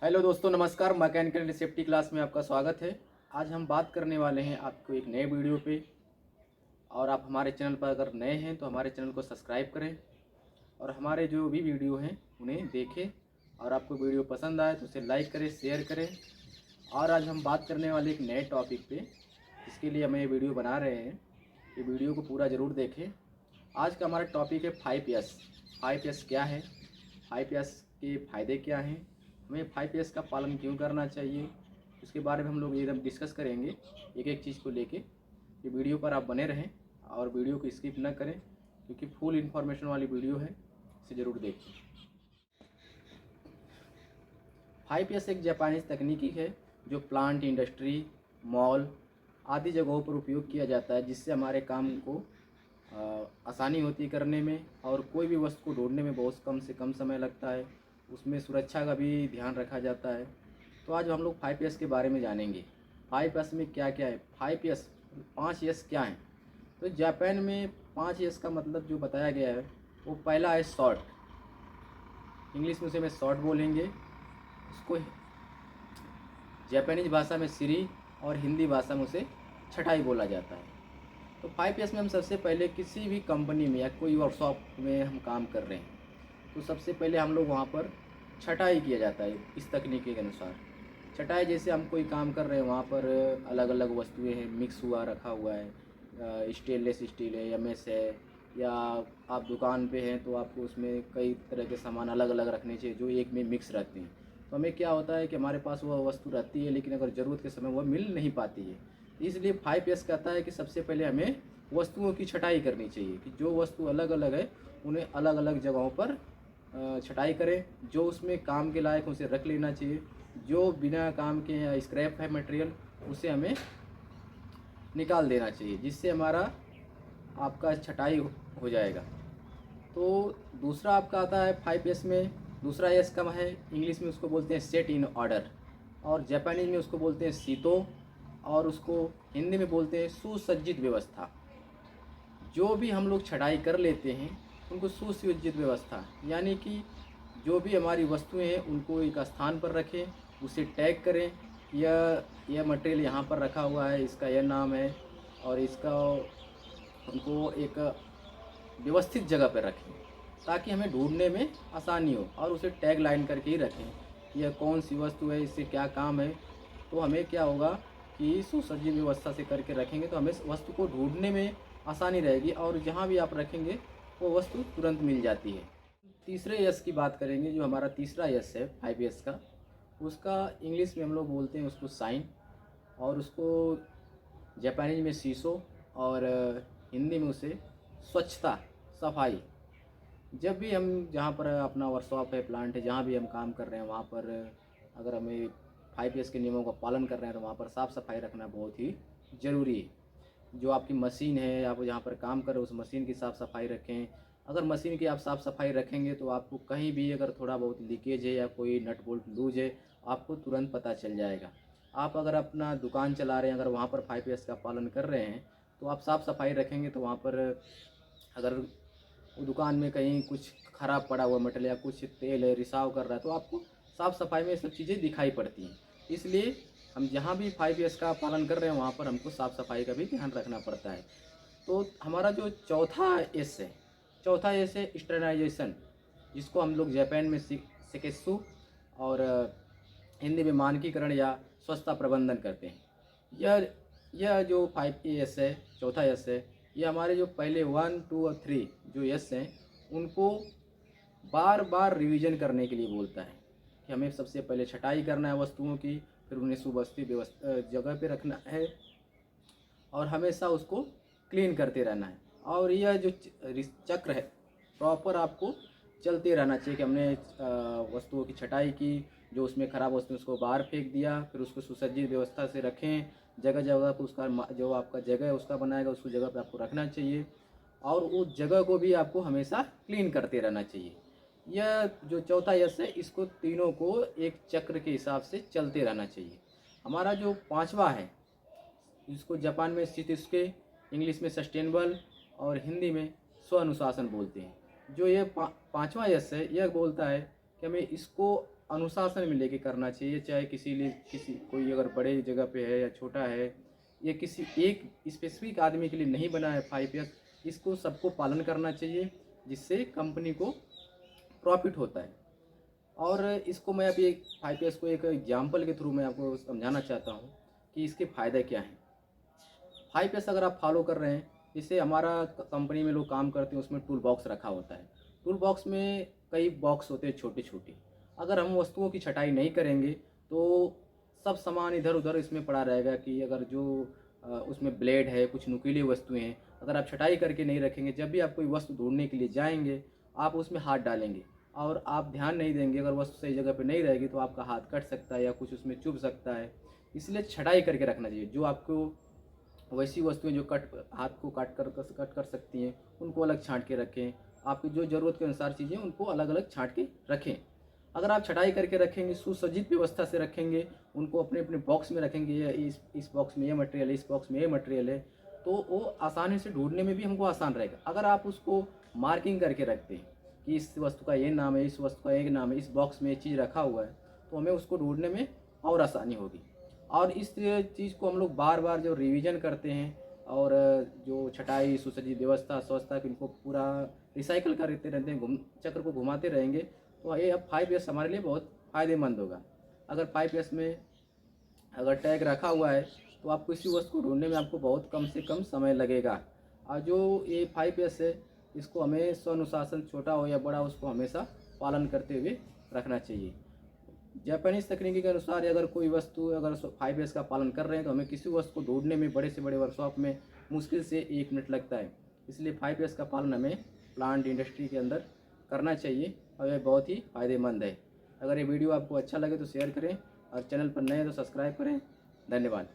Hello दोस्तों, नमस्कार। Mechanical safety class में आपका स्वागत है। आज हम बात करने वाले हैं आपको एक नए वीडियो पे। और आप हमारे चैनल पर अगर नए हैं तो हमारे चैनल को सब्सक्राइब करें और हमारे जो भी वीडियो हैं उन्हें देखें। और आपको वीडियो पसंद आए तो उसे लाइक करें, शेयर करें। और आज हम बात करने वाले एक नए टॉपिक पे, इसके लिए हम ये वीडियो बना रहे हैं। ये वीडियो को पूरा ज़रूर देखें। आज का हमारा टॉपिक है 5S। 5S क्या है, 5S के फ़ायदे क्या हैं, हमें 5S का पालन क्यों करना चाहिए, उसके बारे में हम लोग एकदम डिस्कस करेंगे एक एक चीज़ को लेके। ये वीडियो पर आप बने रहें और वीडियो को स्किप ना करें, क्योंकि फुल इन्फॉर्मेशन वाली वीडियो है, इसे ज़रूर देखें। 5S एक जापानीज़ तकनीकी है जो प्लांट, इंडस्ट्री, मॉल आदि जगहों पर उपयोग किया जाता है, जिससे हमारे काम को आसानी होती है करने में और कोई भी वस्तु को ढूंढने में बहुत कम से कम समय लगता है। उसमें सुरक्षा का भी ध्यान रखा जाता है। तो आज हम लोग 5S के बारे में जानेंगे। 5S में क्या क्या है, 5S 5S क्या है। तो जापान में 5S का मतलब जो बताया गया है वो पहला है शॉर्ट। इंग्लिश में उसे मैं शॉर्ट बोलेंगे। उसको जापानीज भाषा में सीरी और हिंदी भाषा में उसे छटाई बोला जाता है। तो 5S में हम सबसे पहले किसी भी कंपनी में या कोई वर्कशॉप में हम काम कर रहे हैं तो सबसे पहले हम लोग वहाँ पर छटाई किया जाता है। इस तकनीकी के अनुसार छटाई, जैसे हम कोई काम कर रहे हैं वहाँ पर अलग अलग वस्तुएं हैं, मिक्स हुआ रखा हुआ है, स्टेनलेस स्टील है, एमएस है, या आप दुकान पे हैं तो आपको उसमें कई तरह के सामान अलग अलग रखने चाहिए जो एक में मिक्स रहते हैं। तो हमें क्या होता है कि हमारे पास वह वस्तु रहती है लेकिन अगर ज़रूरत के समय वह मिल नहीं पाती है। इसलिए 5S कहता है कि सबसे पहले हमें वस्तुओं की छटाई करनी चाहिए, कि जो वस्तु अलग अलग है उन्हें अलग अलग जगहों पर छटाई करें। जो उसमें काम के लायक उसे रख लेना चाहिए, जो बिना काम के या स्क्रैप है मटेरियल उसे हमें निकाल देना चाहिए, जिससे हमारा आपका छटाई हो जाएगा। तो दूसरा आपका आता है 5S में, दूसरा एस का है, इंग्लिश में उसको बोलते हैं सेट इन ऑर्डर, और जापानीज में उसको बोलते हैं सीतो, और उसको हिंदी में बोलते हैं सुसज्जित व्यवस्था। जो भी हम लोग छटाई कर लेते हैं उनको सुसज्जित व्यवस्था, यानी कि जो भी हमारी वस्तुएं हैं उनको एक स्थान पर रखें, उसे टैग करें। यह मटेरियल यहाँ पर रखा हुआ है, इसका यह नाम है, और इसका उनको एक व्यवस्थित जगह पर रखें ताकि हमें ढूंढने में आसानी हो, और उसे टैग लाइन करके ही रखें कि यह कौन सी वस्तु है, इससे क्या काम है। तो हमें क्या होगा कि सुसज्जित व्यवस्था से करके रखेंगे तो हमें वस्तु को ढूंढने में आसानी रहेगी, और जहाँ भी आप रखेंगे वो वस्तु तुरंत मिल जाती है। तीसरे यस की बात करेंगे, जो हमारा तीसरा यस है 5S का, उसका इंग्लिश में हम लोग बोलते हैं उसको साइन, और उसको जापानीज में शीशो, और हिंदी में उसे स्वच्छता, सफाई। जब भी हम जहाँ पर अपना वर्कशॉप है, प्लांट है, जहाँ भी हम काम कर रहे हैं वहाँ पर अगर हमें 5S के नियमों का पालन कर रहे हैं तो वहाँ पर साफ़ सफाई रखना बहुत ही ज़रूरी है। जो आपकी मशीन है, आप जहाँ पर काम कर रहे हो उस मशीन की साफ़ सफाई रखें। अगर मशीन की आप साफ़ सफाई रखेंगे तो आपको कहीं भी अगर थोड़ा बहुत लीकेज है या कोई नट बोल्ट लूज है, आपको तुरंत पता चल जाएगा। आप अगर अपना दुकान चला रहे हैं, अगर वहाँ पर 5S का पालन कर रहे हैं तो आप साफ़ सफाई रखेंगे तो वहाँ पर अगर वो दुकान में कहीं कुछ ख़राब पड़ा हुआ मटेरियल या कुछ तेल है रिसाव कर रहा है तो आपको साफ़ सफाई में ये सब चीज़ें दिखाई पड़ती हैं। इसलिए हम जहाँ भी 5S का पालन कर रहे हैं वहाँ पर हमको साफ़ सफाई का भी ध्यान रखना पड़ता है। तो हमारा जो चौथा एस है स्टैंडर्डाइजेशन, जिसको हम लोग जापान में सेकेत्सु और हिंदी में मानकीकरण या स्वच्छता प्रबंधन करते हैं। यह जो 5S है, चौथा एस है, ये हमारे जो पहले 1, 2 और 3 जो एस हैं उनको बार बार रिवीजन करने के लिए बोलता है कि हमें सबसे पहले छटाई करना है वस्तुओं की, फिर उन्हें सुव्यवस्थित व्यवस्था जगह पे रखना है और हमेशा उसको क्लीन करते रहना है। और यह जो चक्र है प्रॉपर आपको चलते रहना चाहिए कि हमने वस्तुओं की छटाई की, जो उसमें ख़राब वस्तु उसको बाहर फेंक दिया, फिर उसको सुसज्जित व्यवस्था से रखें, जगह जगह पर उसका जो आपका जगह है उसका बनाएगा उसको जगह पे आपको रखना चाहिए, और उस जगह को भी आपको हमेशा क्लीन करते रहना चाहिए। यह जो चौथा यश है इसको तीनों को एक चक्र के हिसाब से चलते रहना चाहिए। हमारा जो पांचवा है इसको जापान में स्थित इसके इंग्लिश में सस्टेनेबल और हिंदी में स्व अनुशासन बोलते हैं। जो ये पांचवा यश है यह बोलता है कि हमें इसको अनुशासन में लेके करना चाहिए, चाहे किसी कोई अगर बड़े जगह पे है या छोटा है, ये किसी एक स्पेसिफिक आदमी के लिए नहीं बना है 5S। इसको सबको पालन करना चाहिए, जिससे कंपनी को प्रॉफिट होता है। और इसको मैं अभी 5S को एक एग्जाम्पल के थ्रू मैं आपको समझाना चाहता हूँ कि इसके फ़ायदे क्या हैं। 5S अगर आप फॉलो कर रहे हैं, जैसे हमारा कंपनी में लोग काम करते हैं, उसमें टूल बॉक्स रखा होता है। टूल बॉक्स में कई बॉक्स होते हैं छोटे छोटे। अगर हम वस्तुओं की छटाई नहीं करेंगे तो सब सामान इधर उधर इसमें पड़ा रहेगा। कि अगर जो उसमें ब्लेड है, कुछ नुकीली वस्तुएं हैं, अगर आप छटाई करके नहीं रखेंगे, जब भी आप कोई वस्तु ढूंढने के लिए जाएंगे आप उसमें हाथ डालेंगे और आप ध्यान नहीं देंगे, अगर वस्तु सही जगह पे नहीं रहेगी तो आपका हाथ कट सकता है या कुछ उसमें चुभ सकता है। इसलिए छटाई करके रखना चाहिए। जो आपको वैसी वस्तुएं जो हाथ को कट कर सकती हैं, उनको अलग छांट के रखें। आपकी जो ज़रूरत के अनुसार चीज़ें उनको अलग अलग छांट के रखें। अगर आप छटाई करके रखेंगे, सुसज्जित व्यवस्था से रखेंगे, उनको अपने अपने बॉक्स में रखेंगे, इस बॉक्स में ये मटेरियल है, इस बॉक्स में ये मटेरियल है, तो वो आसानी से ढूंढने में भी हमको आसान रहेगा। अगर आप उसको मार्किंग करके रखते हैं कि इस वस्तु का ये नाम है, इस वस्तु का एक नाम है, इस बॉक्स में ये चीज़ रखा हुआ है, तो हमें उसको ढूंढने में और आसानी होगी। और इस चीज़ को हम लोग बार बार जो रिवीजन करते हैं और जो छटाई, सुसज्जित व्यवस्था, स्वच्छता, इनको पूरा रिसाइकल करते रहते हैं, चक्र को घुमाते रहेंगे, तो ये अब 5S हमारे लिए बहुत फ़ायदेमंद होगा। अगर 5S में अगर टैग रखा हुआ है तो आपको इसी वस्तु को ढूंढने में आपको बहुत कम से कम समय लगेगा। और जो ये 5S है, इसको हमें स्वानुशासन, छोटा हो या बड़ा, उसको हमेशा पालन करते हुए रखना चाहिए। जापानीज़ तकनीकी के अनुसार अगर कोई वस्तु अगर 5S का पालन कर रहे हैं तो हमें किसी वस्तु को ढूंढने में बड़े से बड़े वर्कशॉप में मुश्किल से 1 मिनट लगता है। इसलिए 5S का पालन हमें प्लांट इंडस्ट्री के अंदर करना चाहिए और यह बहुत ही फ़ायदेमंद है। अगर ये वीडियो आपको अच्छा लगे तो शेयर करें और चैनल पर नए हैं तो सब्सक्राइब करें। धन्यवाद।